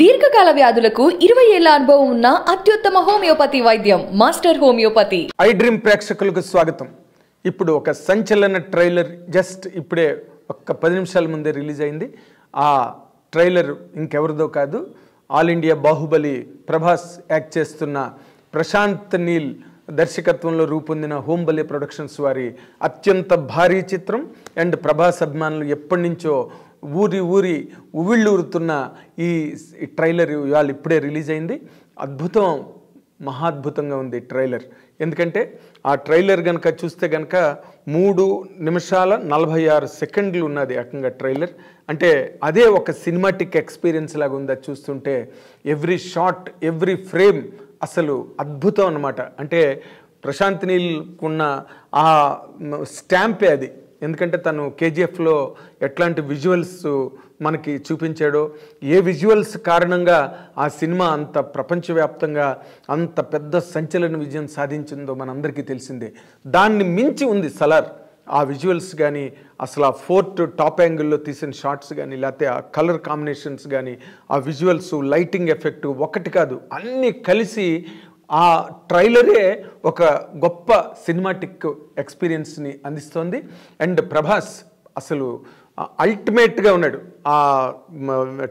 దీర్ఘకాల వ్యాధులకు 20 ఏళ్ల అనుభవం ఉన్న అత్యుత్తమ హోమియోపతి వైద్యం మాస్టర్ హోమియోపతి. ఐ డ్రీమ్ ప్రేక్షకులకు స్వాగతం. ఇప్పుడు ఒక సంచలన ట్రైలర్ జస్ట్ ఇప్పుడే ఒక్క 10 నిమిషాల ముందే రిలీజ్ అయింది. ఆ ట్రైలర్ ఇంకెవరిదో కాదు, all India Baahubali Prabhas act చేస్తున్న ప్రశాంత్ నీల్ దర్శకత్వంలో రూపొందిన హోంబలి ప్రొడక్షన్స్ వారి అత్యంత భారీ చిత్రం. అండ్ ప్రభాస్ అభిమానులు ఎప్పటి నుంచో ఊరి ఉవ్విళ్ళూరుతున్న ఈ ట్రైలర్ ఇవాళ ఇప్పుడే రిలీజ్ అయింది. అద్భుతం, మహాద్భుతంగా ఉంది ట్రైలర్. ఎందుకంటే ఆ ట్రైలర్ కనుక చూస్తే కనుక 3 నిమిషాల 46 సెకండ్లు ఉన్నది ఏకంగా ట్రైలర్. అంటే అదే ఒక సినిమాటిక్ ఎక్స్పీరియన్స్ లాగా ఉంది. అది చూస్తుంటే ఎవ్రీ షాట్, ఎవ్రీ ఫ్రేమ్ అసలు అద్భుతం అన్నమాట. అంటే ప్రశాంత్ నీల్కున్న ఆ స్టాంపే అది. ఎందుకంటే తను కేజీఎఫ్లో ఎట్లాంటి విజువల్స్ మనకి చూపించాడో, ఏ విజువల్స్ కారణంగా ఆ సినిమా అంత ప్రపంచవ్యాప్తంగా అంత పెద్ద సంచలన విజయం సాధించిందో మనందరికీ తెలిసిందే. దాన్ని మించి ఉంది సలార్. ఆ విజువల్స్ కానీ, అసలు ఆ ఫోర్ట్ టాప్ యాంగిల్లో తీసిన షాట్స్ కానీ, లేకపోతే ఆ కలర్ కాంబినేషన్స్ కానీ, ఆ విజువల్స్, లైటింగ్ ఎఫెక్ట్ ఒకటి కాదు, అన్నీ కలిసి ఆ ట్రైలరే ఒక గొప్ప సినిమాటిక్ ఎక్స్పీరియన్స్ని అందిస్తోంది. అండ్ ప్రభాస్ అసలు అల్టిమేట్గా ఉన్నాడు. ఆ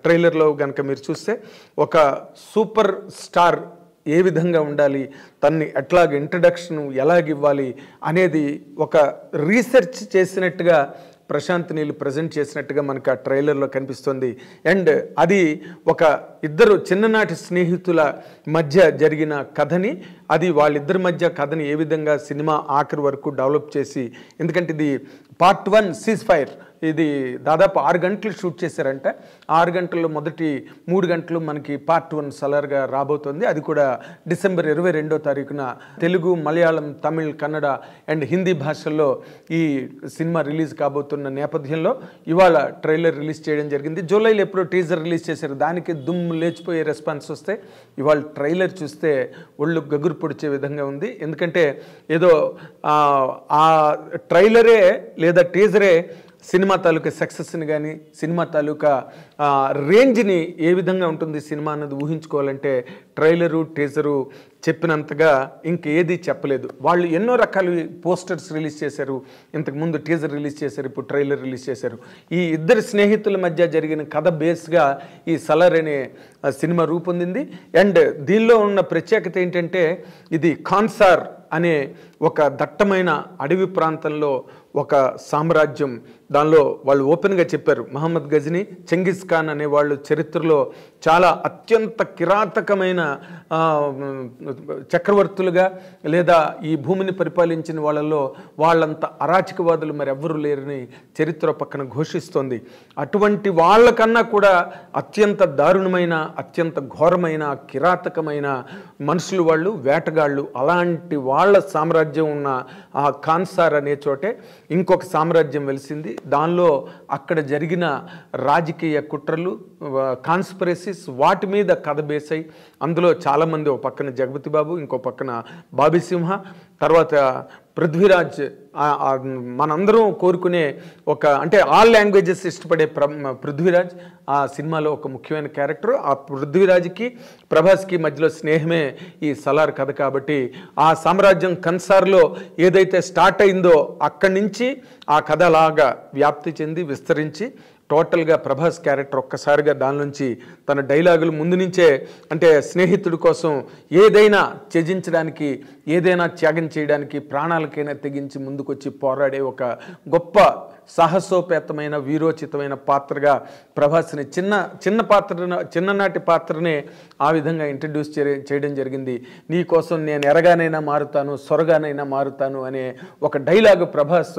ట్రైలర్లో కనుక మీరు చూస్తే ఒక సూపర్ స్టార్ ఏ విధంగా ఉండాలి, తన్ని ఎట్లాగ ఇంట్రడక్షన్ ఎలాగివ్వాలి అనేది ఒక రీసెర్చ్ చేసినట్టుగా ప్రశాంత్ నీల్ ప్రజెంట్ చేసినట్టుగా మనకు ఆ ట్రైలర్లో కనిపిస్తుంది. అండ్ అది ఒక ఇద్దరు చిన్ననాటి స్నేహితుల మధ్య జరిగిన కథని, అది వాళ్ళిద్దరి మధ్య కథని ఏ విధంగా సినిమా ఆఖరి వరకు డెవలప్ చేసి, ఎందుకంటే ఇది పార్ట్ 1 సీజ్ ఫైర్, ఇది దాదాపు 6 గంటలు షూట్ చేశారంట. 6 గంటల్లో మొదటి 3 గంటలు మనకి పార్ట్ 1 సలార్గా రాబోతుంది. అది కూడా డిసెంబర్ 22వ తారీఖున తెలుగు, మలయాళం, తమిళ్, కన్నడ అండ్ హిందీ భాషల్లో ఈ సినిమా రిలీజ్ కాబోతున్న నేపథ్యంలో ఇవాళ ట్రైలర్ రిలీజ్ చేయడం జరిగింది. జూలైలో ఎప్పుడో టీజర్ రిలీజ్ చేశారు, దానికి దుమ్ము లేచిపోయే రెస్పాన్స్ వస్తే ఇవాళ ట్రైలర్ చూస్తే ఒళ్ళు గగురు పొడిచే విధంగా ఉంది. ఎందుకంటే ఏదో ఆ ట్రైలరే లేదా టీజరే సినిమా తాలూకా సక్సెస్ని కానీ, సినిమా తాలూకా రేంజ్ని ఏ విధంగా ఉంటుంది సినిమా అన్నది ఊహించుకోవాలంటే ట్రైలరు, టీజరు చెప్పినంతగా ఇంకేది చెప్పలేదు. వాళ్ళు ఎన్నో రకాల పోస్టర్స్ రిలీజ్ చేశారు, ఇంతకుముందు టీజర్ రిలీజ్ చేశారు, ఇప్పుడు ట్రైలర్ రిలీజ్ చేశారు. ఈ ఇద్దరు స్నేహితుల మధ్య జరిగిన కథ బేస్గా ఈ సలార్ అనే సినిమా రూపొందింది. అండ్ దీనిలో ఉన్న ప్రత్యేకత ఏంటంటే ఇది ఖాన్సార్ అనే ఒక దట్టమైన అడవి ప్రాంతంలో ఒక సామ్రాజ్యం. దానిలో వాళ్ళు ఓపెన్గా చెప్పారు, మహమ్మద్ గజనీ, చెంగిస్ ఖాన్ అనే వాళ్ళు చరిత్రలో చాలా అత్యంత కిరాతకమైన చక్రవర్తులుగా లేదా ఈ భూమిని పరిపాలించిన వాళ్ళలో వాళ్ళంత అరాచకవాదులు మరి ఎవ్వరూ లేరని చరిత్ర పక్కన ఘోషిస్తోంది. అటువంటి వాళ్ళకన్నా కూడా అత్యంత దారుణమైన, అత్యంత ఘోరమైన, కిరాతకమైన మనుషులు వాళ్ళు, వేటగాళ్ళు. అలాంటి వాళ్ళ సామ్రాజ్యం ఉన్న ఆ ఖాన్సార్ అనే చోటే ఇంకొక సామ్రాజ్యం వెలిసింది. దానిలో అక్కడ జరిగిన రాజకీయ కుట్రలు, కాన్స్పిరసీస్, వాటి మీద కథ బేసై అందులో చాలామంది, ఒక పక్కన జగపతి బాబు, ఇంకో పక్కన బాబీ సింహ, తర్వాత పృథ్వీరాజ్, మనందరం కోరుకునే ఒక, అంటే ఆల్ లాంగ్వేజెస్ ఇష్టపడే పృథ్వీరాజ్ ఆ సినిమాలో ఒక ముఖ్యమైన క్యారెక్టర్. ఆ పృథ్వీరాజ్కి ప్రభాస్కి మధ్యలో స్నేహమే ఈ సలార్ కథ. కాబట్టి ఆ సామ్రాజ్యం ఖాన్సార్లో ఏదైతే స్టార్ట్ అయిందో అక్కడి నుంచి ఆ కథ అలాగా వ్యాప్తి చెంది విస్తరించి టోటల్గా ప్రభాస్ క్యారెక్టర్ ఒక్కసారిగా దాని నుంచి తన డైలాగులు ముందు నుంచే, అంటే స్నేహితుడి కోసం ఏదైనా త్యజించడానికి, ఏదైనా త్యాగం చేయడానికి, ప్రాణాలకైనా తెగించి ముందుకొచ్చి పోరాడే ఒక గొప్ప సాహసోపేతమైన, వీరోచితమైన పాత్రగా ప్రభాస్ని చిన్ననాటి పాత్రనే ఆ విధంగా ఇంట్రడ్యూస్ చేయడం జరిగింది. నీ కోసం నేను ఎరగానైనా మారుతాను, సొరగానైనా మారుతాను అనే ఒక డైలాగు ప్రభాస్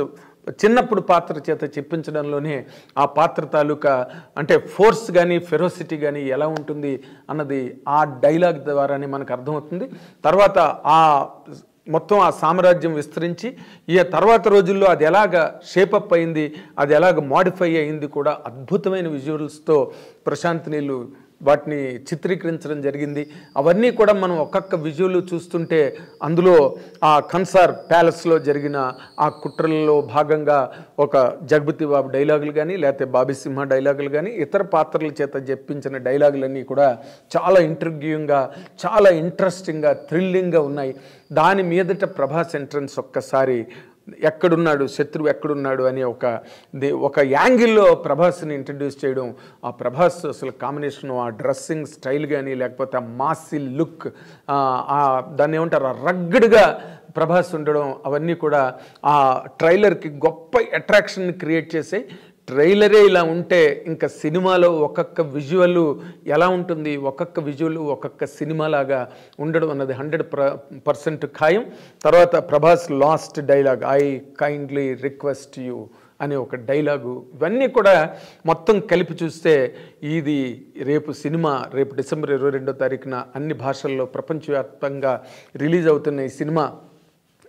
చిన్నప్పుడు పాత్ర చేత చెప్పించడంలోనే ఆ పాత్ర తాలూకా అంటే ఫోర్స్ కానీ, ఫెరోసిటీ కానీ ఎలా ఉంటుంది అన్నది ఆ డైలాగ్ ద్వారానే మనకు అర్థమవుతుంది. తర్వాత ఆ మొత్తం ఆ సామ్రాజ్యం విస్తరించి ఈ తర్వాత రోజుల్లో అది ఎలాగ షేపప్ అయింది, అది ఎలాగ మోడిఫై అయింది కూడా అద్భుతమైన విజువల్స్తో ప్రశాంత్ నీల్ వాటిని చిత్రీకరించడం జరిగింది. అవన్నీ కూడా మనం ఒక్కొక్క విజువల్ చూస్తుంటే అందులో ఆ కన్సార్ ప్యాలెస్లో జరిగిన ఆ కుట్రలలో భాగంగా ఒక జగపతి బాబు డైలాగులు కానీ లేకపోతే బాబీ సింహ డైలాగులు కానీ ఇతర పాత్రల చేత చెప్పించిన డైలాగులన్నీ కూడా చాలా ఇంట్రిగ్యూయింగ్గా, చాలా ఇంట్రెస్టింగ్గా, థ్రిల్లింగ్గా ఉన్నాయి. దాని మీదట ప్రభాస్ ఎంట్రన్స్ ఒక్కసారి ఎక్కడున్నాడు, శత్రువు ఎక్కడున్నాడు అనే ఒక యాంగిల్లో ప్రభాస్ని ఇంట్రడ్యూస్ చేయడం, ఆ ప్రభాస్ అసలు కాంబినేషన్, ఆ డ్రెస్సింగ్ స్టైల్ కానీ లేకపోతే ఆ మాసి లుక్, దాన్ని ఏమంటారు రగ్గడ్గా ప్రభాస్ ఉండడం, అవన్నీ కూడా ఆ ట్రైలర్కి గొప్ప అట్రాక్షన్ని క్రియేట్ చేసాయి. ట్రైలరే ఇలా ఉంటే ఇంకా సినిమాలో ఒక్కొక్క విజువల్ ఎలా ఉంటుంది, ఒక్కొక్క విజువల్ ఒక్కొక్క సినిమాలాగా ఉండడం అన్నది 100% ఖాయం. తర్వాత Prabhas last dialogue, I kindly request you అనే ఒక డైలాగు, ఇవన్నీ కూడా మొత్తం కలిపి చూస్తే ఇది రేపు డిసెంబర్ 22వ తారీఖున అన్ని భాషల్లో ప్రపంచవ్యాప్తంగా రిలీజ్ అవుతున్న ఈ సినిమా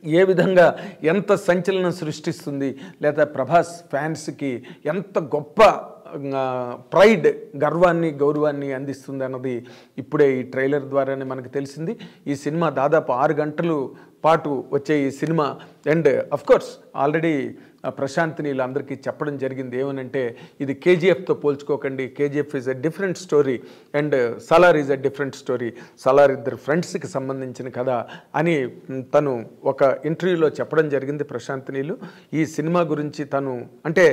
ఏ విధంగా ఎంత సంచలనం సృష్టిస్తుంది, లేదా ప్రభాస్ ఫ్యాన్స్కి ఎంత గొప్ప ప్రైడ్, గౌరవాన్ని అందిస్తుంది అన్నది ఇప్పుడే ఈ ట్రైలర్ ద్వారానే మనకు తెలిసింది. ఈ సినిమా దాదాపు 6 గంటలు పాటు వచ్చే ఈ సినిమా and of course already Prashanth Neel అందరికీ చెప్పడం జరిగింది ఏమనంటే, ఇది కేజీఎఫ్తో పోల్చుకోకండి, KGF is a different story and Salaar is a different story, Salaar ఇద్దరు ఫ్రెండ్స్కి సంబంధించిన కథ అని తను ఒక ఇంటర్వ్యూలో చెప్పడం జరిగింది ప్రశాంత్ నీల్. ఈ సినిమా గురించి తను అంటే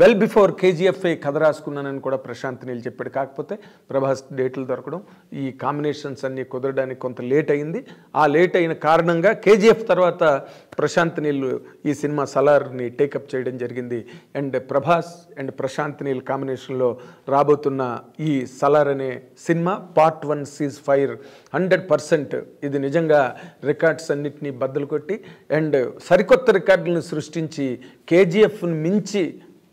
వెల్ బిఫోర్ కేజీఎఫ్ కథ రాసుకున్నానని కూడా ప్రశాంత్ నీల్ చెప్పాడు. కాకపోతే ప్రభాస్ డేట్లు దొరకడం, ఈ కాంబినేషన్స్ అన్నీ కుదరడానికి కొంత లేట్ అయింది. ఆ లేట్ అయిన కారణంగా కేజీఎఫ్ తర్వాత ప్రశాంత్ నీల్ ఈ సినిమా సలార్ని టేకప్ చేయడం జరిగింది. అండ్ ప్రభాస్ అండ్ ప్రశాంత్ నీల్ కాంబినేషన్లో రాబోతున్న ఈ సలార్ అనే సినిమా పార్ట్ 1 సీజ్ ఫైర్ 100% ఇది నిజంగా రికార్డ్స్ అన్నిటినీ బద్దలు కొట్టి అండ్ సరికొత్త రికార్డులను సృష్టించి కేజీఎఫ్ను మించి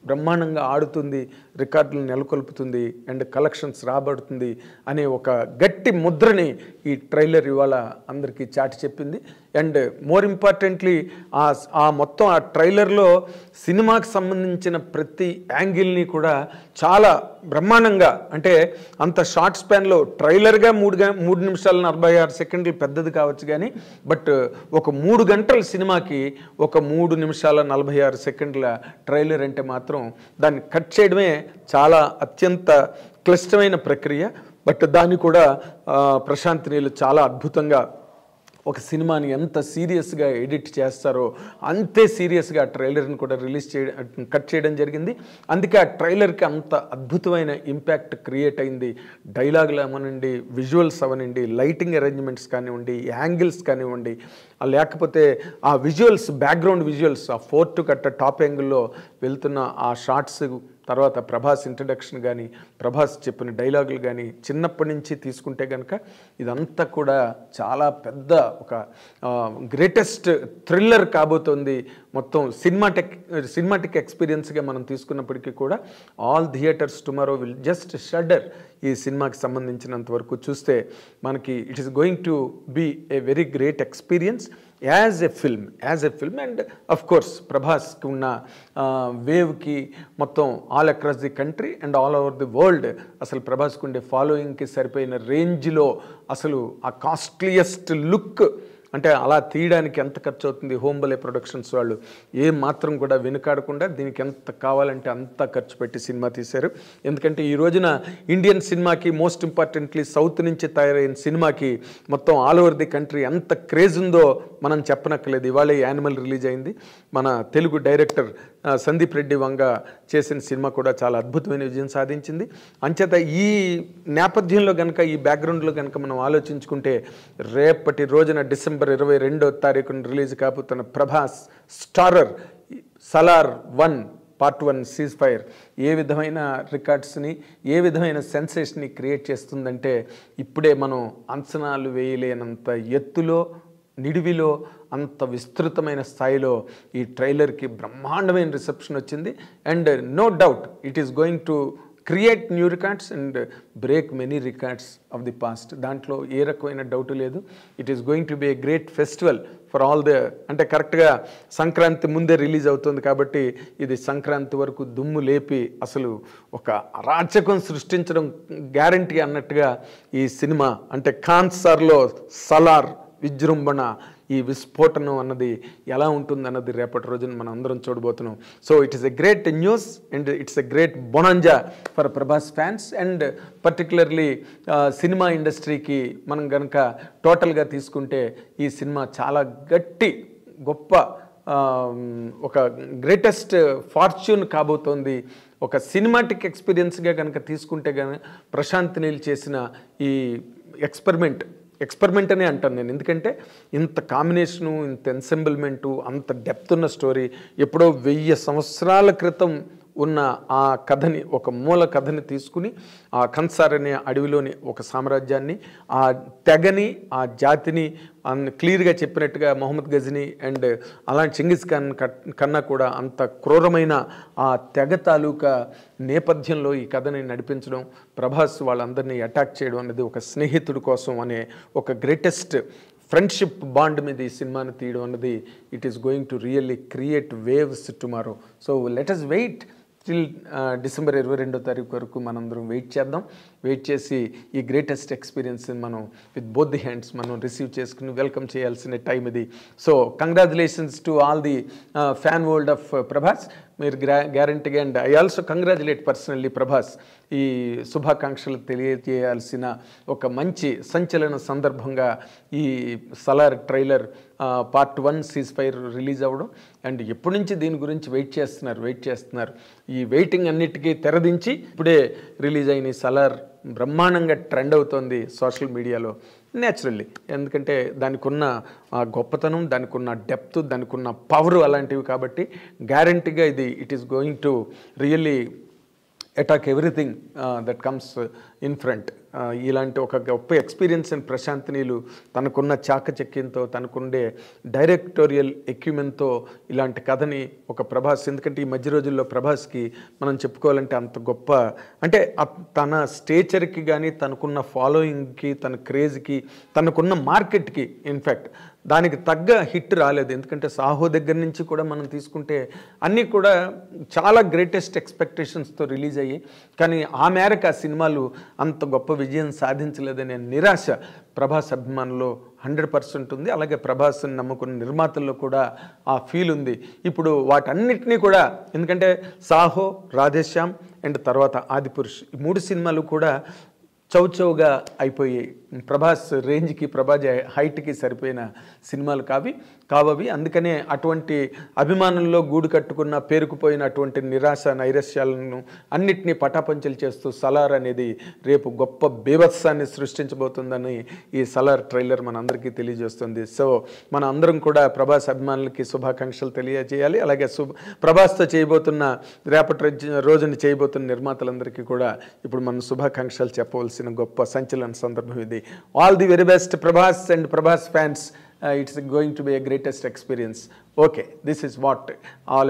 బ్రహ్మాండంగా ఆడుతుంది, రికార్డులను నెలకొల్పుతుంది అండ్ కలెక్షన్స్ రాబడుతుంది అనే ఒక గట్టి ముద్రని ఈ ట్రైలర్ ఇవాళ అందరికీ చాటి చెప్పింది. అండ్ మోర్ ఇంపార్టెంట్లీ ఆ మొత్తం ఆ ట్రైలర్లో సినిమాకి సంబంధించిన ప్రతి యాంగిల్ని కూడా చాలా బ్రహ్మాండంగా, అంటే అంత షార్ట్ స్పాన్లో ట్రైలర్గా 3 నిమిషాల 46 సెకండ్లు పెద్దది కావచ్చు కానీ బట్ ఒక 3 గంటల సినిమాకి ఒక 3 నిమిషాల 46 సెకండ్ల ట్రైలర్ అంటే మాత్రం దాన్ని కట్ చేయడమే చాలా అత్యంత క్లిష్టమైన ప్రక్రియ. బట్ దాన్ని కూడా ప్రశాంత్ నీల్ చాలా అద్భుతంగా ఒక సినిమాని ఎంత సీరియస్గా ఎడిట్ చేస్తారో అంతే సీరియస్గా ఆ ట్రైలర్ని కూడా కట్ చేయడం జరిగింది. అందుకే ఆ ట్రైలర్కి అంత అద్భుతమైన ఇంపాక్ట్ క్రియేట్ అయింది. డైలాగులు అవనండి, విజువల్స్ అవనండి, లైటింగ్ అరేంజ్మెంట్స్ కానివ్వండి, యాంగిల్స్ కానివ్వండి, లేకపోతే ఆ విజువల్స్, బ్యాక్గ్రౌండ్ విజువల్స్, ఆ ఫోర్ట్ కట్ట టాప్ యాంగిల్లో వెళ్తున్న ఆ షార్ట్స్, తర్వాత ప్రభాస్ ఇంట్రడక్షన్ కానీ, ప్రభాస్ చెప్పిన డైలాగులు కానీ చిన్నప్పటి నుంచి తీసుకుంటే కనుక ఇదంతా కూడా చాలా పెద్ద ఒక గ్రేటెస్ట్ థ్రిల్లర్ కాబోతోంది. మొత్తం సినిమాటిక్ ఎక్స్పీరియన్స్గా మనం తీసుకున్నప్పటికీ కూడా all theatres tomorrow will just shudder. ఈ సినిమాకి సంబంధించినంత వరకు చూస్తే మనకి it is going to be a very great experience as a film and of course ప్రభాస్కి ఉన్న వేవ్కి మొత్తం all across the country and all over the world అసలు ప్రభాస్కి ఉండే ఫాలోయింగ్కి సరిపోయిన రేంజ్లో అసలు ఆ కాస్ట్లీయెస్ట్ లుక్, అంటే అలా తీయడానికి ఎంత ఖర్చు అవుతుంది, హోంబలే ప్రొడక్షన్స్ వాళ్ళు ఏ మాత్రం కూడా వెనుకాడకుండా దీనికి ఎంత కావాలంటే అంత ఖర్చు పెట్టి సినిమా తీశారు. ఎందుకంటే ఈ రోజున ఇండియన్ సినిమాకి, మోస్ట్ ఇంపార్టెంట్లీ సౌత్ నుంచి తయారైన సినిమాకి మొత్తం ఆల్ ఓవర్ ది కంట్రీ ఎంత క్రేజ్ ఉందో మనం చెప్పనక్కర్లేదు. ఇవాళ యానిమల్ రిలీజ్ అయింది. మన తెలుగు డైరెక్టర్ సందీప్ రెడ్డి వంగ చేసిన సినిమా కూడా చాలా అద్భుతమైన విజయం సాధించింది. అంచేత ఈ నేపథ్యంలో కనుక, ఈ బ్యాక్గ్రౌండ్లో కనుక మనం ఆలోచించుకుంటే రేపటి రోజున డిసెంబర్ 22వ తారీఖున రిలీజ్ కాబోతున్న Prabhas starrer Salaar 1 part 1 ceasefire ఏ విధమైన రికార్డ్స్ని, ఏ విధమైన సెన్సేషన్ని క్రియేట్ చేస్తుందంటే ఇప్పుడే మనం అంచనాలు వేయలేనంత ఎత్తులో, నిడివిలో, అంత విస్తృతమైన స్థాయిలో ఈ ట్రైలర్కి బ్రహ్మాండమైన రిసెప్షన్ వచ్చింది. And no doubt it is going to create new records and break many records of the past. దాంట్లో ఏ రకమైన డౌట్ లేదు. It is going to be a great festival for all the, అంటే కరెక్ట్గా సంక్రాంతి ముందే రిలీజ్ అవుతుంది కాబట్టి ఇది సంక్రాంతి వరకు దుమ్ము లేపి అసలు ఒక అరాచకం సృష్టించడం గ్యారంటీ అన్నట్టుగా ఈ సినిమా, అంటే కాన్సార్లో సలార్ విజృంభణ, ఈ విస్ఫోటనం అన్నది ఎలా ఉంటుంది అన్నది రేపటి రోజున మనం అందరం చూడబోతున్నాం. So it is a great news and it's a great bonanza for Prabhas fans and particularly cinema ఇండస్ట్రీకి మనం కనుక టోటల్గా తీసుకుంటే ఈ సినిమా చాలా గొప్ప ఒక గ్రేటెస్ట్ ఫార్చ్యూన్ కాబోతోంది. ఒక సినిమాటిక్ ఎక్స్పీరియన్స్గా కనుక తీసుకుంటే కనుక ప్రశాంత్ నీల్ చేసిన ఈ ఎక్స్పెరిమెంట్ అనే అంటాను నేను. ఎందుకంటే ఇంత కాంబినేషను, ఇంత ఎన్సెంబుల్మెంటు, అంత డెప్త్ ఉన్న స్టోరీ, ఎప్పుడో 1000 సంవత్సరాల క్రితం ఉన్న ఆ కథని, ఒక మూల కథని తీసుకుని ఆ కన్సార్ అనే అడవిలోని ఒక సామ్రాజ్యాన్ని, ఆ తెగని, ఆ జాతిని క్లియర్గా చెప్పినట్టుగా మొహమ్మద్ గజనీ అండ్ అలాంటి చెంగిస్ ఖాన్ కన్నా కూడా అంత క్రూరమైన ఆ తెగ తాలూకా నేపథ్యంలో ఈ కథని నడిపించడం, ప్రభాస్ వాళ్ళందరినీ అటాక్ చేయడం అనేది ఒక స్నేహితుడి కోసం అనే ఒక గ్రేటెస్ట్ ఫ్రెండ్షిప్ బాండ్ మీద ఈ సినిమాని తీయడం అన్నది it is going to really create waves tomorrow. So let us wait till December 22వ తారీఖు వరకు మనందరం వెయిట్ చేద్దాం. వెయిట్ చేసి ఈ గ్రేటెస్ట్ ఎక్స్పీరియన్స్ మనం విత్ బోత్ ది హ్యాండ్స్ మనం రిసీవ్ చేసుకుని వెల్కమ్ చేయాల్సిన టైం ఇది. So congratulations to all the fan world of Prabhas. మీరు గ్యారంటీగా, and I also congratulate personally Prabhas. ఈ శుభాకాంక్షలు తెలియజేయాల్సిన ఒక మంచి సంచలన సందర్భంగా ఈ Salaar trailer part 1 seize-fire release అవ్వడం, అండ్ ఎప్పటి నుంచి దీని గురించి వెయిట్ చేస్తున్నారు. ఈ వెయిటింగ్ అన్నిటికీ తెరదించి ఇప్పుడే రిలీజ్ అయిన ఈ సలార్ బ్రహ్మాండంగా ట్రెండ్ అవుతోంది సోషల్ మీడియాలో న్యాచురల్లీ. ఎందుకంటే దానికి ఉన్న గొప్పతనం, దానికి ఉన్న డెప్త్, దానికి ఉన్న పవర్ అలాంటివి కాబట్టి గ్యారంటీగా it is going to really attack everything that comes in front. ఇలాంటి ఒక గొప్ప ఎక్స్పీరియన్స్ అండ్ ప్రశాంత్ నీలు తనకున్న చాకచక్యంతో, తనకుండే డైరెక్టోరియల్ ఎక్విప్మెంట్తో ఇలాంటి కథని ఒక ప్రభాస్, ఎందుకంటే ఈ మధ్య రోజుల్లో ప్రభాస్కి మనం చెప్పుకోవాలంటే అంత గొప్ప, అంటే తన స్టేచర్కి కానీ, తనకున్న ఫాలోయింగ్కి, తన క్రేజ్కి, తనకున్న మార్కెట్కి ఇన్ఫ్యాక్ట్ దానికి తగ్గ హిట్ రాలేదు. ఎందుకంటే సాహో దగ్గర నుంచి కూడా మనం తీసుకుంటే అన్నీ కూడా చాలా గ్రేటెస్ట్ ఎక్స్పెక్టేషన్స్తో రిలీజ్ అయ్యి, కానీ ఆ మేరకు ఆ సినిమాలు అంత గొప్ప విజయం సాధించలేదనే నిరాశ ప్రభాస్ అభిమానుల్లో 100% ఉంది. అలాగే ప్రభాస్ని నమ్ముకున్న నిర్మాతల్లో కూడా ఆ ఫీల్ ఉంది. ఇప్పుడు వాటన్నిటినీ కూడా, ఎందుకంటే సాహో, రాధేశ్యామ్ అండ్ తర్వాత ఆదిపురుష్, ఈ 3 సినిమాలు కూడా చౌచౌగా అయిపోయి ప్రభాస్ రేంజ్కి, ప్రభాస్ హైట్కి సరిపోయిన సినిమాలు కావవి. అందుకనే అటువంటి అభిమానుల్లో గూడు కట్టుకున్న, పేరుకుపోయిన అటువంటి నిరాశ నైరాశ్యాలను అన్నిటినీ పటాపంచలు చేస్తూ సలార్ అనేది రేపు గొప్ప బీభత్సాన్ని సృష్టించబోతుందని ఈ సలార్ ట్రైలర్ మనందరికీ తెలియజేస్తుంది. సో మన అందరం కూడా ప్రభాస్ అభిమానులకి శుభాకాంక్షలు తెలియజేయాలి. అలాగే ప్రభాస్తో చేయబోతున్న, రేపటి రోజున చేయబోతున్న నిర్మాతలందరికీ కూడా ఇప్పుడు మనం శుభాకాంక్షలు చెప్పవలసిన గొప్ప సంచలన సందర్భం ఇది. All the very best Prabhas and Prabhas fans. It's going to be a greatest experience. Okay, this is what all